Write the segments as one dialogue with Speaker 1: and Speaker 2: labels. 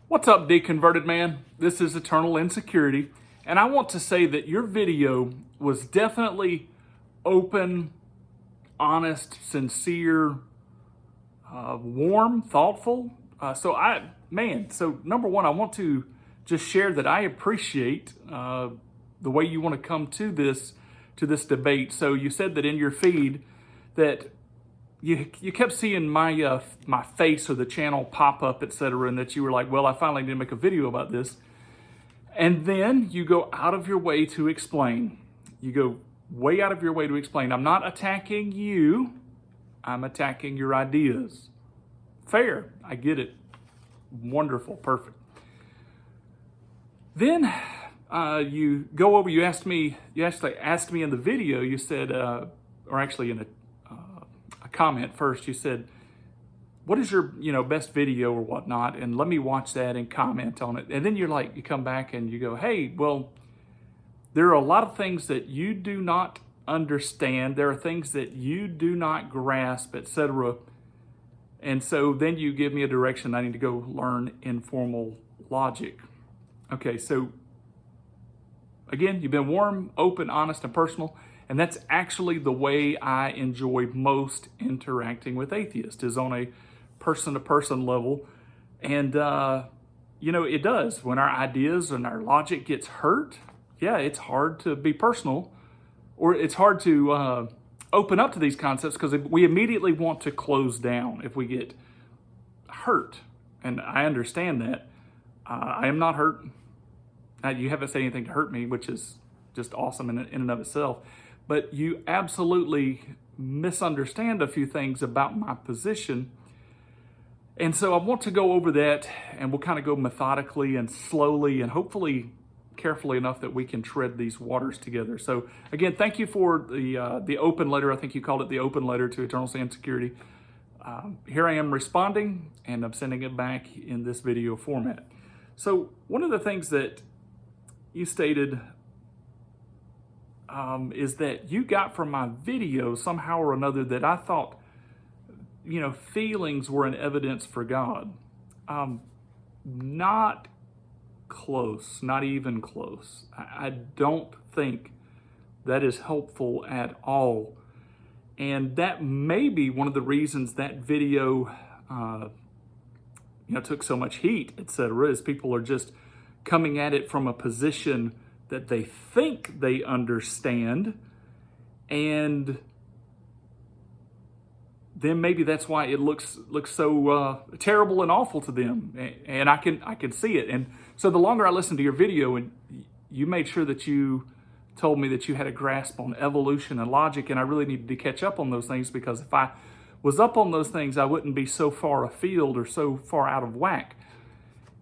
Speaker 1: What's up, Deconverted Man? This is Eternal Insecurity, and I want to say that your video was definitely open, honest, sincere, warm, thoughtful. So number one, I want to just share that I appreciate the way you want to come to this debate. So you said that in your feed that you kept seeing my face or the channel pop up, etc., and that you were like, well, I finally need to make a video about this. And then you go out of your way to explain. You go way out of your way to explain. I'm not attacking you. I'm attacking your ideas. Fair. I get it. Wonderful. Perfect. Then you go over, you actually asked me in the video, you said, or actually in a comment first, you said, what is your best video or whatnot, and let me watch that and comment on it. And then you come back and you go, hey, well, there are a lot of things that you do not understand, there are things that you do not grasp, etc. And so then you give me a direction. I need to go learn informal logic. Okay, so again, you've been warm, open, honest, and personal. And that's actually the way I enjoy most interacting with atheists, is on a person-to-person level. And, it does. When our ideas and our logic gets hurt, yeah, it's hard to be personal, or it's hard to open up to these concepts, because we immediately want to close down if we get hurt. And I understand that. I am not hurt. You haven't said anything to hurt me, which is just awesome in and of itself. But you absolutely misunderstand a few things about my position. And so I want to go over that, and we'll kind of go methodically and slowly and hopefully carefully enough that we can tread these waters together. So again, thank you for the open letter. I think you called it the open letter to Eternal Insecurity. Here I am responding, and I'm sending it back in this video format. So one of the things that you stated is that you got from my video somehow or another that I thought, feelings were an evidence for God. Not close, not even close. I don't think that is helpful at all. And that may be one of the reasons that video, took so much heat, etc., is people are just coming at it from a position that they think they understand, and then maybe that's why it looks so terrible and awful to them, and I can see it. And so the longer I listened to your video, and you made sure that you told me that you had a grasp on evolution and logic, and I really needed to catch up on those things, because if I was up on those things, I wouldn't be so far afield or so far out of whack.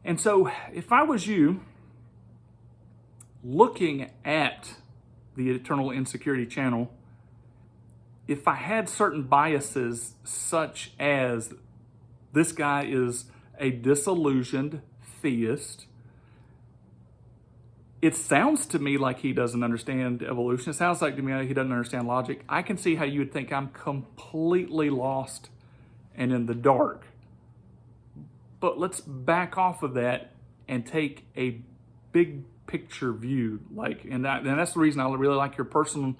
Speaker 1: And so if I was you, looking at the Eternal Insecurity channel, if I had certain biases, such as this guy is a disillusioned theist, it sounds to me like he doesn't understand evolution. It sounds like to me he doesn't understand logic. I can see how you would think I'm completely lost and in the dark. But let's back off of that and take a big picture view, and that's the reason I really like your personal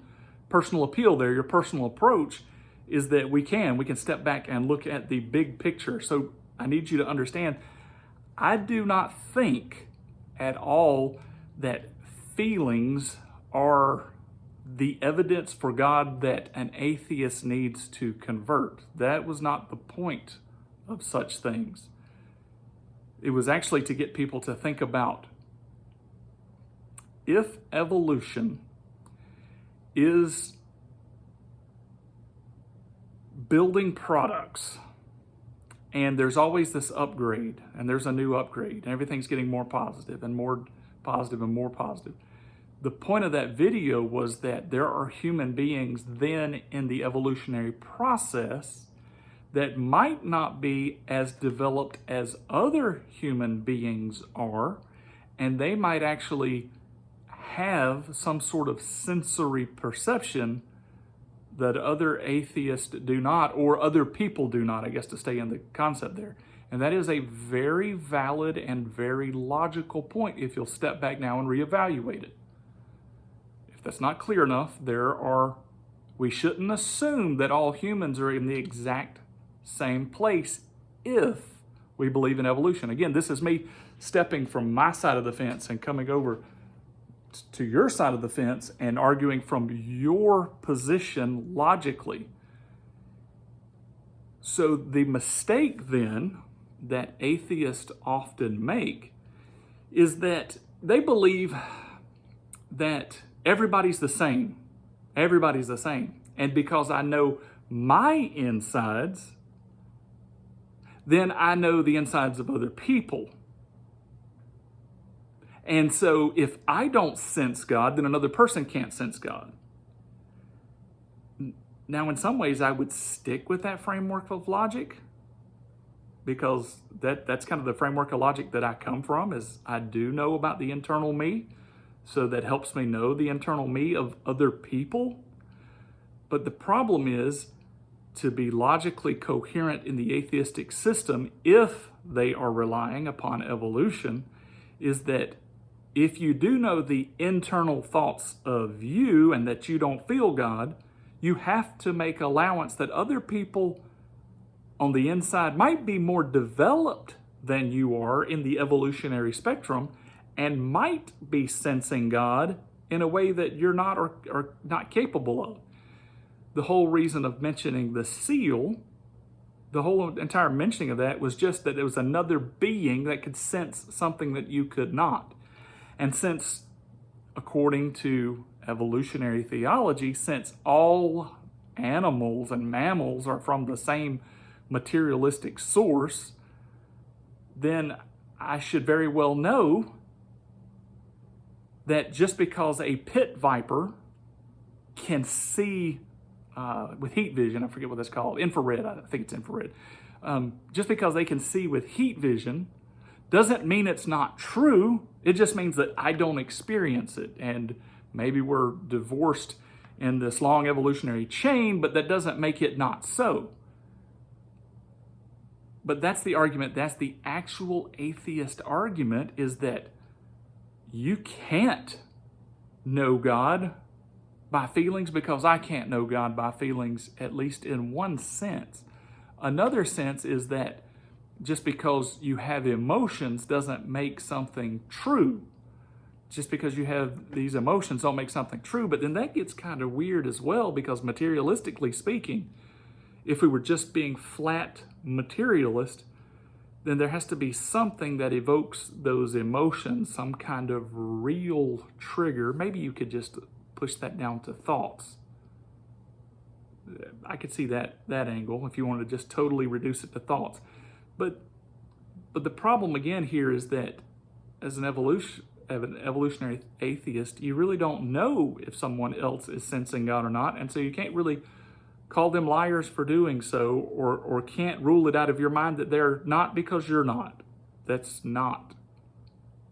Speaker 1: appeal there. Your personal approach is that we can step back and look at the big picture. So I need you to understand, I do not think at all that feelings are the evidence for God that an atheist needs to convert. That was not the point of such things. It was actually to get people to think about, if evolution is building products, and there's always this upgrade, and there's a new upgrade, and everything's getting more positive and more positive and more positive. The point of that video was that there are human beings then in the evolutionary process that might not be as developed as other human beings are, and they might actually have some sort of sensory perception that other atheists do not, or other people do not, I guess, to stay in the concept there. And that is a very valid and very logical point if you'll step back now and reevaluate it. If that's not clear enough, we shouldn't assume that all humans are in the exact same place if we believe in evolution. Again, this is me stepping from my side of the fence and coming over to your side of the fence and arguing from your position logically. So the mistake then that atheists often make is that they believe that everybody's the same. Everybody's the same. And because I know my insides, then I know the insides of other people. And so if I don't sense God, then another person can't sense God. Now, in some ways, I would stick with that framework of logic because that's kind of the framework of logic that I come from, is I do know about the internal me. So that helps me know the internal me of other people. But the problem is to be logically coherent in the atheistic system, if they are relying upon evolution, is that if you do know the internal thoughts of you and that you don't feel God, you have to make allowance that other people on the inside might be more developed than you are in the evolutionary spectrum and might be sensing God in a way that you're not or not capable of. The whole reason of mentioning the seal, the whole entire mentioning of that was just that it was another being that could sense something that you could not. And since, according to evolutionary theology, since all animals and mammals are from the same materialistic source, then I should very well know that just because a pit viper can see with heat vision, I forget what that's called, infrared, I think it's infrared. Just because they can see with heat vision doesn't mean it's not true. It just means that I don't experience it. And maybe we're divorced in this long evolutionary chain, but that doesn't make it not so. But that's the argument. That's the actual atheist argument, is that you can't know God by feelings because I can't know God by feelings, at least in one sense. Another sense is that just because you have emotions doesn't make something true. Just because you have these emotions don't make something true. But then that gets kind of weird as well, because materialistically speaking, if we were just being flat materialist, then there has to be something that evokes those emotions, some kind of real trigger. Maybe you could just push that down to thoughts. I could see that angle if you want to just totally reduce it to thoughts. But the problem again here is that as an evolutionary atheist, you really don't know if someone else is sensing God or not, and so you can't really call them liars for doing so, or can't rule it out of your mind that they're not because you're not. That's not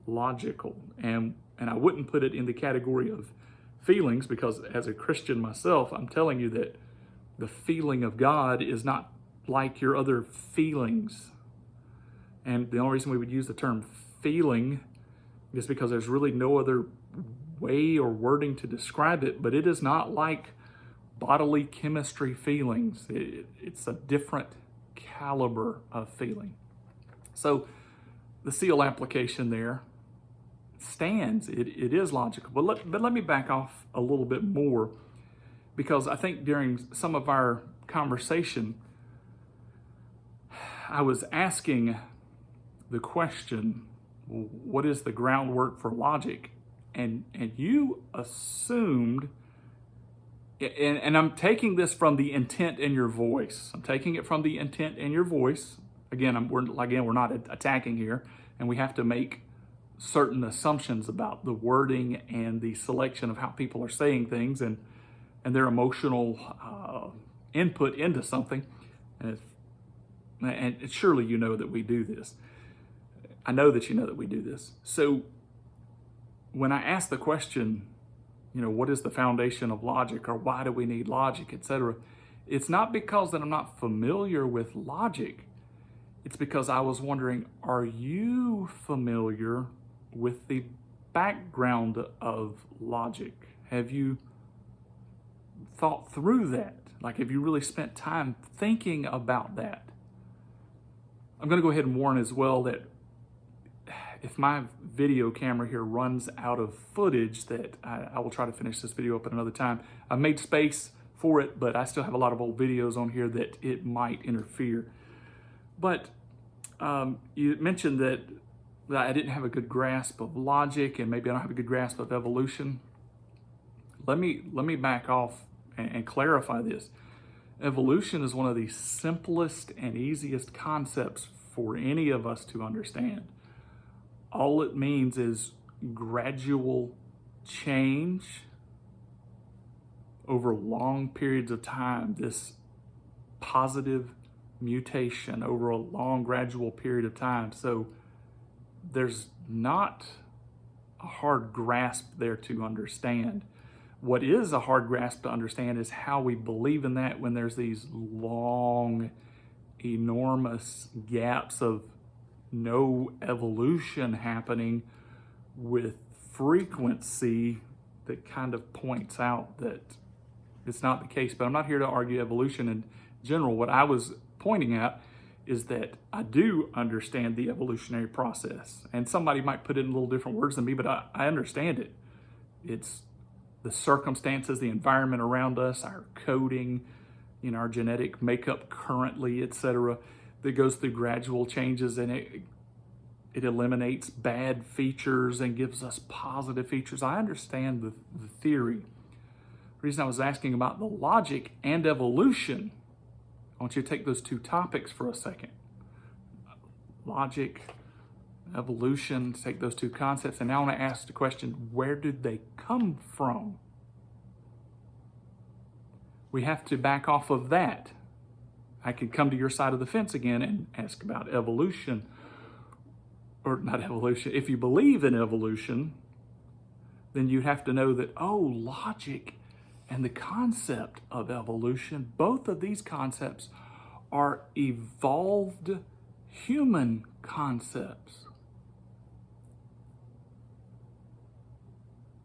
Speaker 1: logical. And I wouldn't put it in the category of feelings, because as a Christian myself, I'm telling you that the feeling of God is not like your other feelings. And the only reason we would use the term feeling is because there's really no other way or wording to describe it, but it is not like bodily chemistry feelings. It's a different caliber of feeling. So the seal application there stands. It is logical. But let me back off a little bit more, because I think during some of our conversation, I was asking the question, what is the groundwork for logic? And you assumed, and I'm taking this from the intent in your voice. I'm taking it from the intent in your voice. Again, we're not attacking here, and we have to make certain assumptions about the wording and the selection of how people are saying things and their emotional input into something. And surely you know that we do this. I know that you know that we do this. So when I ask the question, what is the foundation of logic, or why do we need logic, etc., it's not because that I'm not familiar with logic. It's because I was wondering, are you familiar with the background of logic? Have you thought through that? Like, have you really spent time thinking about that? I'm going to go ahead and warn as well that if my video camera here runs out of footage, that I will try to finish this video up at another time. I made space for it, but I still have a lot of old videos on here that it might interfere. But you mentioned that I didn't have a good grasp of logic, and maybe I don't have a good grasp of evolution. Let me back off and clarify this. Evolution is one of the simplest and easiest concepts for any of us to understand. All it means is gradual change over long periods of time, this positive mutation over a long gradual period of time. So there's not a hard grasp there to understand. What is a hard grasp to understand is how we believe in that when there's these long, enormous gaps of no evolution happening with frequency that kind of points out that it's not the case. But I'm not here to argue evolution in general. What I was pointing at is that I do understand the evolutionary process. And somebody might put it in a little different words than me, but I understand it. It's the circumstances, the environment around us, our coding, our genetic makeup currently, etc., that goes through gradual changes, and it eliminates bad features and gives us positive features. I understand the theory. The reason I was asking about the logic and evolution, I want you to take those two topics for a second. Logic, evolution, take those two concepts, and now I want to ask the question, where did they come from? We have to back off of that. I could come to your side of the fence again and ask about evolution, or not evolution. If you believe in evolution, then you have to know that, logic and the concept of evolution, both of these concepts are evolved human concepts.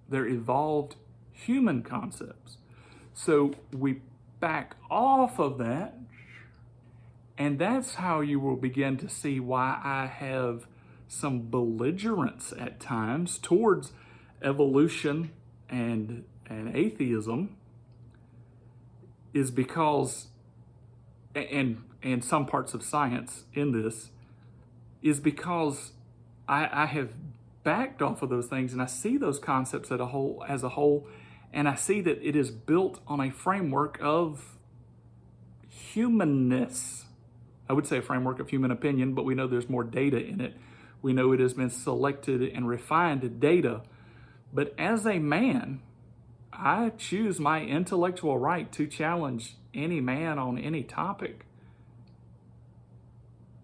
Speaker 1: They're evolved human concepts. So we back off of that, and that's how you will begin to see why I have some belligerence at times towards evolution and atheism, is because, and some parts of science in this, is because I have backed off of those things, and I see those concepts as a whole, and I see that it is built on a framework of humanness. I would say a framework of human opinion, but we know there's more data in it. We know it has been selected and refined data. But as a man, I choose my intellectual right to challenge any man on any topic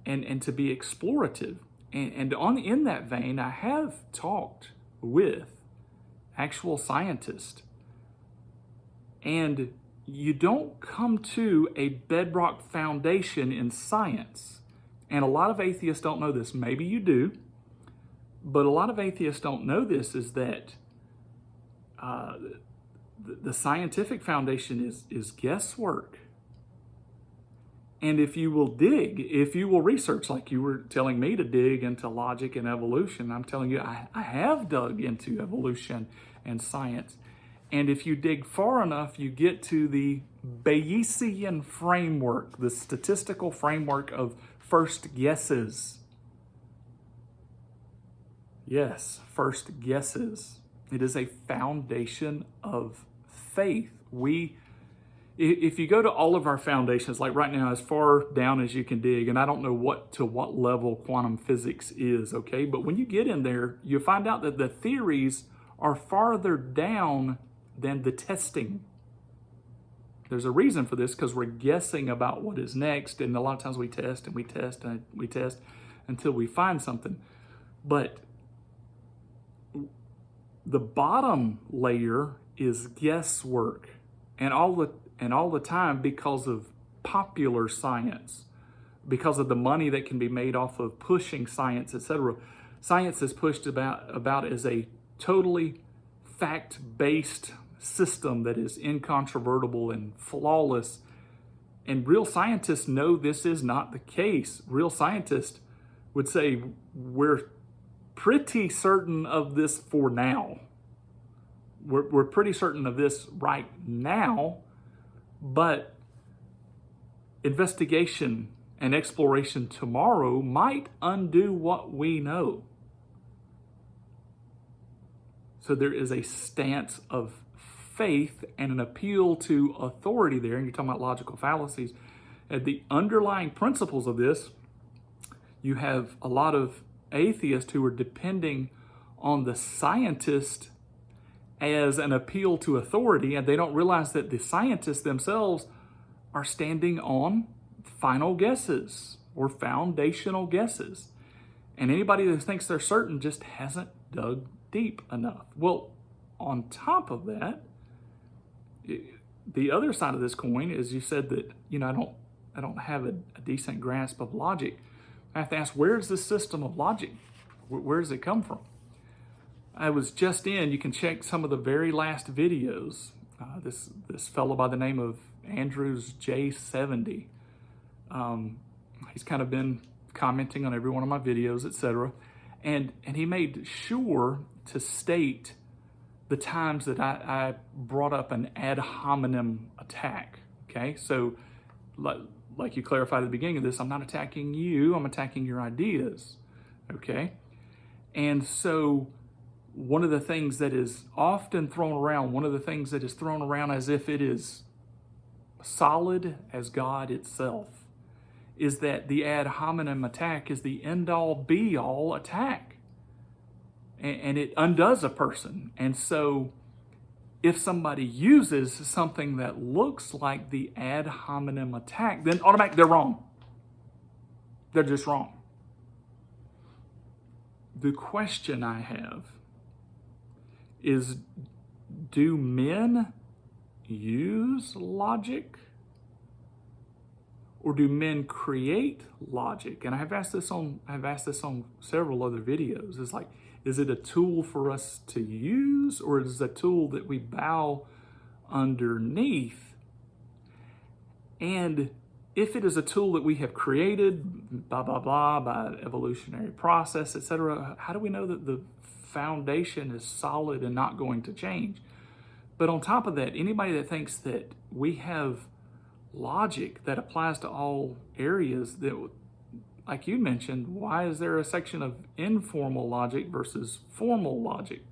Speaker 1: and to be explorative. And in that vein, I have talked with actual scientists. And you don't come to a bedrock foundation in science. And a lot of atheists don't know this. Maybe you do. But a lot of atheists don't know this, is that the scientific foundation is guesswork. And if you will dig, if you will research, like you were telling me to dig into logic and evolution, I'm telling you, I have dug into evolution and science. And if you dig far enough, you get to the Bayesian framework, the statistical framework of first guesses. Yes, first guesses. It is a foundation of faith. If you go to all of our foundations, like right now, as far down as you can dig, and I don't know to what level quantum physics is, okay? But when you get in there, you find out that the theories are farther down than the testing. There's a reason for this, because we're guessing about what is next, and a lot of times we test and we test and we test until we find something. But the bottom layer is guesswork, and all the time, because of popular science, because of the money that can be made off of pushing science, etc. Science is pushed about as a totally fact-based system that is incontrovertible and flawless. And real scientists know this is not the case. Real scientists would say, we're pretty certain of this for now. We're pretty certain of this right now, but investigation and exploration tomorrow might undo what we know. So there is a stance of faith and an appeal to authority there, and you're talking about logical fallacies. And the underlying principles of this, you have a lot of atheists who are depending on the scientist as an appeal to authority, and they don't realize that the scientists themselves are standing on final guesses or foundational guesses. And anybody that thinks they're certain just hasn't dug deep enough. Well, on top of that, the other side of this coin is, you said that, I don't have a decent grasp of logic. I have to ask, where's this system of logic? Where does it come from? I was just you can check some of the very last videos. This fellow by the name of Andrews J70. He's kind of been commenting on every one of my videos, etc. And he made sure to state the times that I brought up an ad hominem attack. Okay, so like you clarified at the beginning of this, I'm not attacking you, I'm attacking your ideas. Okay, and so one of the things that is often thrown around, one of the things that is thrown around as if it is solid as God itself, is that the ad hominem attack is the end-all be-all attack. And it undoes a person. And so if somebody uses something that looks like the ad hominem attack, then automatically they're wrong. They're just wrong. The question I have is, do men use logic, or do men create logic? And I've asked this on several other videos. It's like, is it a tool for us to use, or is it a tool that we bow underneath? And if it is a tool that we have created, blah, blah, blah, by evolutionary process, etc., how do we know that the foundation is solid and not going to change? But on top of that, anybody that thinks that we have logic that applies to all areas, that, like you mentioned, why is there a section of informal logic versus formal logic?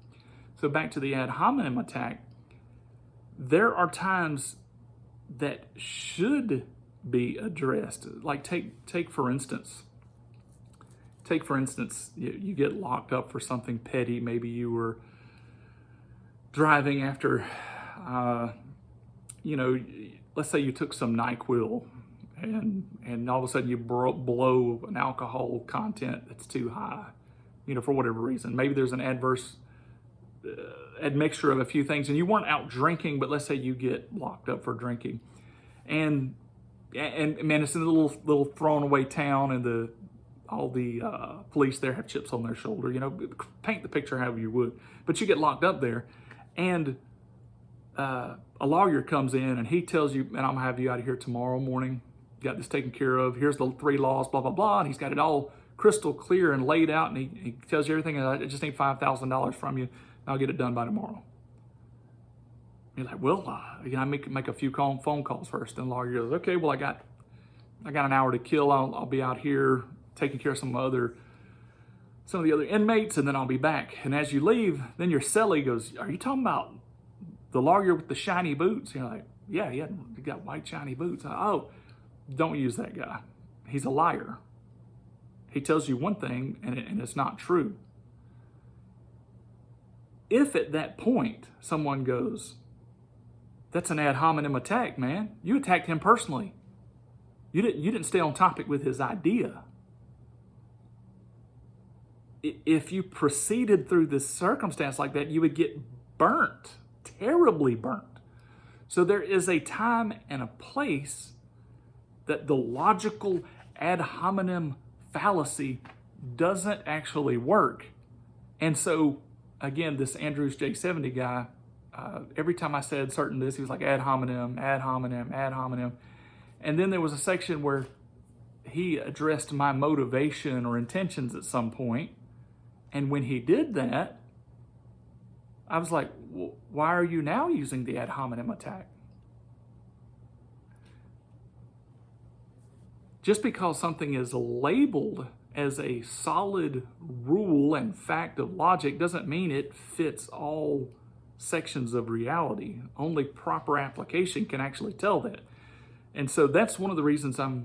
Speaker 1: So back to the ad hominem attack, there are times that should be addressed. Like take for instance, you get locked up for something petty. Maybe you were driving after, let's say you took some NyQuil and all of a sudden you blow an alcohol content that's too high, for whatever reason. Maybe there's an adverse admixture of a few things, and you weren't out drinking, but let's say you get locked up for drinking. And man, it's in a little thrown away town, and all the police there have chips on their shoulder. Paint the picture however you would. But you get locked up there, and a lawyer comes in and he tells you, and I'm gonna have you out of here tomorrow morning. You got this taken care of. Here's the 3 laws, blah, blah, blah. And he's got it all crystal clear and laid out, and he tells you everything. I just need $5,000 from you, and I'll get it done by tomorrow. You're like, well, I make a few phone calls first. And the lawyer goes, okay, well, I got an hour to kill. I'll be out here taking care of some of the other inmates, and then I'll be back. And as you leave, then your cellie goes, are you talking about the lawyer with the shiny boots? You're like, yeah, he got white shiny boots. Oh, don't use that guy. He's a liar. He tells you one thing, and it's not true. If at that point someone goes, that's an ad hominem attack, man. You attacked him personally. You didn't stay on topic with his idea. If you proceeded through this circumstance like that, you would get burnt, terribly burnt. So there is a time and a place that the logical ad hominem fallacy doesn't actually work. And so, again, this Andrews J70 guy, every time I said certain this, he was like ad hominem, ad hominem, ad hominem. And then there was a section where he addressed my motivation or intentions at some point. And when he did that, I was like, well, why are you now using the ad hominem attack? Just because something is labeled as a solid rule and fact of logic doesn't mean it fits all sections of reality. Only proper application can actually tell that. And so that's one of the reasons I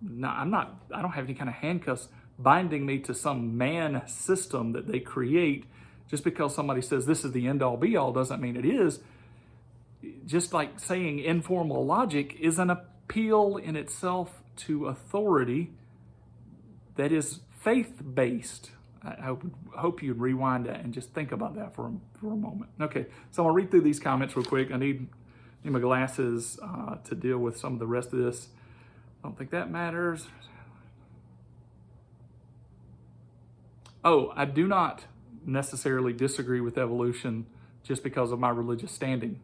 Speaker 1: don't have any kind of handcuffs binding me to some man system that they create. Just because somebody says this is the end all be all doesn't mean it is. Just like saying informal logic is an appeal in itself to authority that is faith-based. I hope you'd rewind that and just think about that for a moment. Okay, so I'll read through these comments real quick. I need my glasses to deal with some of the rest of this. I don't think that matters. Oh, I do not necessarily disagree with evolution just because of my religious standing.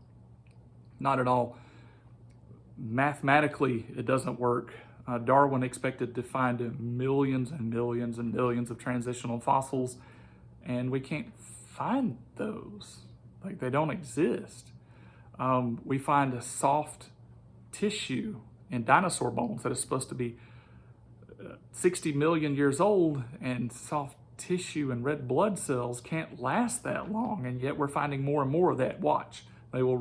Speaker 1: Not at all. Mathematically, it doesn't work. Darwin expected to find millions and millions and millions of transitional fossils, and we can't find those. Like, they don't exist. We find a soft tissue in dinosaur bones that is supposed to be 60 million years old, and soft tissue and red blood cells can't last that long, and yet we're finding more and more of that. Watch. They will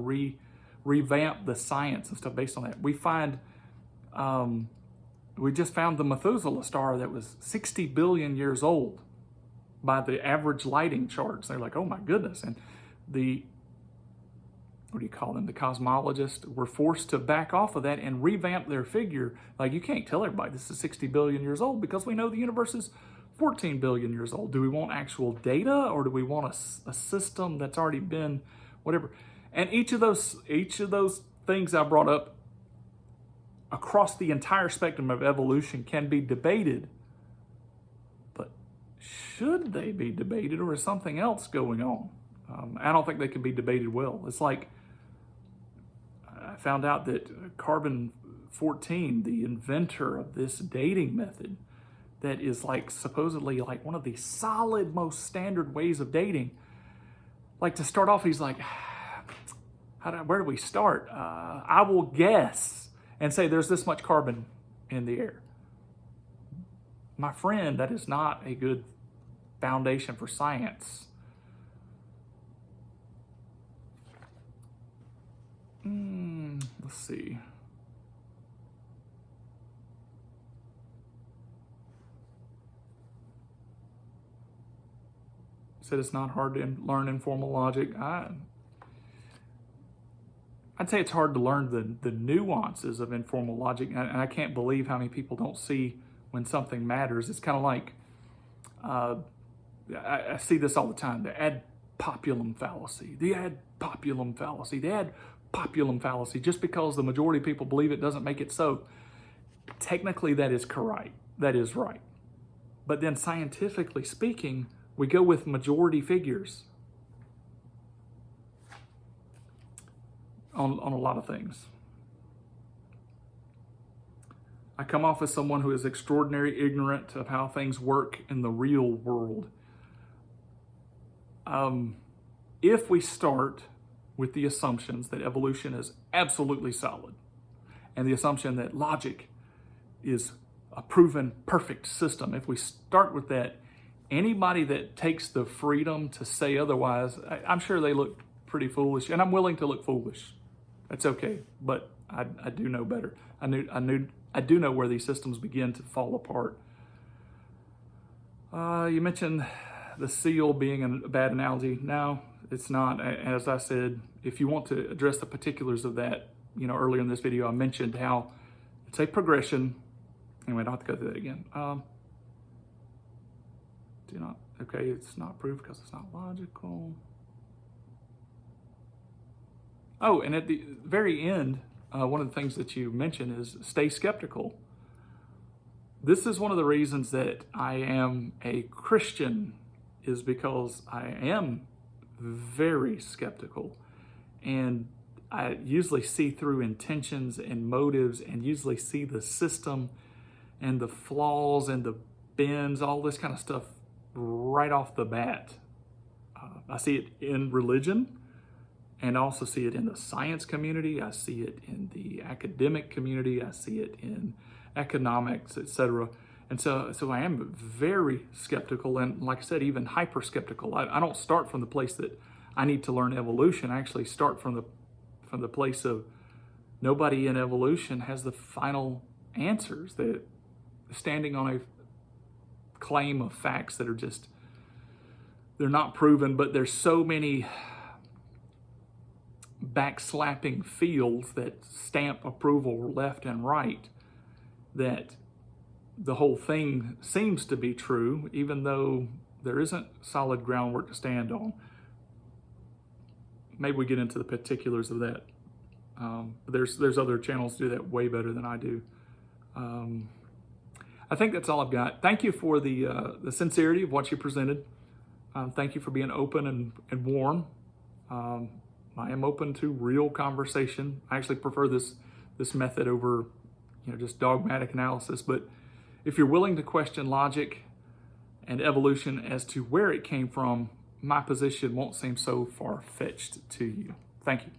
Speaker 1: revamp the science and stuff based on that. We find, we just found the Methuselah star that was 60 billion years old by the average lighting charts. They're like, oh my goodness. And the, what do you call them? The cosmologists were forced to back off of that and revamp their figure. Like, you can't tell everybody this is 60 billion years old because we know the universe is 14 billion years old. Do we want actual data, or do we want a system that's already been whatever? And each of those things I brought up across the entire spectrum of evolution can be debated. But should they be debated, or is something else going on? I don't think they can be debated well. It's like, I found out that carbon-14, the inventor of this dating method, that is like supposedly like one of the solid, most standard ways of dating. Like, to start off, he's like, where do we start? I will guess and say there's this much carbon in the air. My friend, that is not a good foundation for science. Let's see. Said it's not hard to learn informal logic. I'd say it's hard to learn the nuances of informal logic, and I can't believe how many people don't see when something matters. It's kind of like, I see this all the time, the ad populum fallacy, the ad populum fallacy, the ad populum fallacy. Just because the majority of people believe it doesn't make it so. Technically, that is correct. That is right. But then scientifically speaking, we go with majority figures on a lot of things. I come off as someone who is extraordinarily ignorant of how things work in the real world. If we start with the assumptions that evolution is absolutely solid, and the assumption that logic is a proven perfect system, if we start with that, anybody that takes the freedom to say otherwise, I'm sure they look pretty foolish, and I'm willing to look foolish. That's okay, but I do know better. I do know where these systems begin to fall apart. You mentioned the seal being a bad analogy. No, it's not. As I said, if you want to address the particulars of that, earlier in this video, I mentioned how it's a progression. Anyway, I don't have to go through that again. Okay, it's not proof because it's not logical. Oh, and at the very end, one of the things that you mentioned is stay skeptical. this is one of the reasons that I am a Christian, is because I am very skeptical, and I usually see through intentions and motives, and usually see the system and the flaws and the bends, all this kind of stuff right off the bat. I see it in religion, and I also see it in the science community. I see it in the academic community. I see it in economics, etc. And so I am very skeptical, and like I said, even hyper skeptical. I don't start from the place that I need to learn evolution. I actually start from the place of nobody in evolution has the final answers. They're standing on a claim of facts that are just, they're not proven, but there's so many backslapping fields that stamp approval left and right that the whole thing seems to be true, even though there isn't solid groundwork to stand on. Maybe we get into the particulars of that. There's other channels do that way better than I do. I think that's all I've got. Thank you for the sincerity of what you presented. Thank you for being open and warm. I am open to real conversation. I actually prefer this method over, just dogmatic analysis. But if you're willing to question logic and evolution as to where it came from, my position won't seem so far-fetched to you. Thank you.